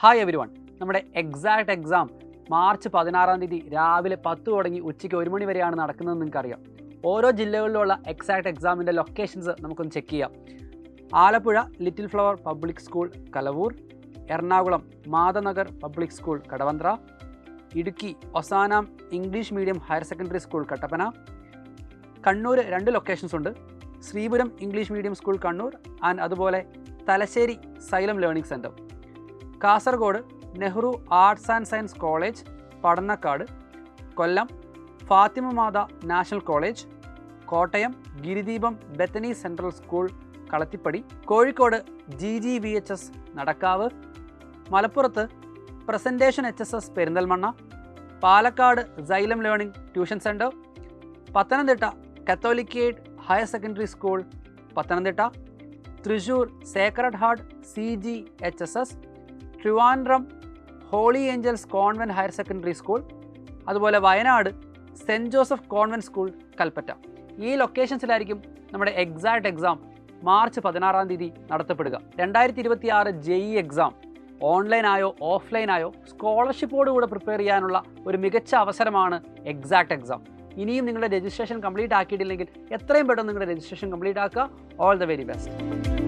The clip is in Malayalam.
Hi every one. നമ്മുടെ എക്സാക്ട് എക്സാം മാർച്ച് 16 തീയതി രാവിലെ 10 തുടങ്ങി ഉച്ചയ്ക്ക് 1 മണി വരെയാണ് നടക്കുന്നതെന്ന് നിങ്ങൾക്കറിയാം. ഓരോ ജില്ലകളിലുള്ള എക്സാക്ട് എക്സാമിൻ്റെ ലൊക്കേഷൻസ് നമുക്കൊന്ന് ചെക്ക് ചെയ്യാം. Alappuzha little flower public school Kalavoor, Ernakulam Madhanagar public school Kadavanthra, Idukki Ozanam English medium higher secondary school Kattappana, Kannur 2 locations ഉണ്ട്, Sreepuram English medium school Kannur and അതുപോലെ Thalassery Xylem learning centre, Kasaragod Nehru arts and science college Padannakkad, Kollam Fatima Mata national college, Kottayam Giradeepam Bethany central school Kalathippady, Kozhikode GGVHS Nadakkavu, മലപ്പുറത്ത് presentation HSS Perinthalmanna, Palakkad Xylem learning tuition centre, Pathanamthitta Catholicate higher secondary school Pathanamthitta, Thrissur sacred heart CGHSS, Trivandrum holy angels convent higher secondary school, അതുപോലെ Wayanad saint Joseph convent school Kalpetta. ഈ ലൊക്കേഷൻസിലായിരിക്കും നമ്മുടെ എക്സാക്ട് എക്സാം മാർച്ച് 16 തീയതി നടത്തപ്പെടുക. 2026 JEE എക്സാം ഓൺലൈനായോ ഓഫ്ലൈനായോ സ്കോളർഷിപ്പോടുകൂടെ പ്രിപ്പയർ ചെയ്യാനുള്ള ഒരു മികച്ച അവസരമാണ് എക്സാക്ട് എക്സാം. ഇനിയും നിങ്ങളുടെ രജിസ്ട്രേഷൻ കംപ്ലീറ്റ് ആക്കിയിട്ടില്ലെങ്കിൽ എത്രയും പെട്ടെന്ന് നിങ്ങളുടെ രജിസ്ട്രേഷൻ കംപ്ലീറ്റ് ആക്കുക. All the very best.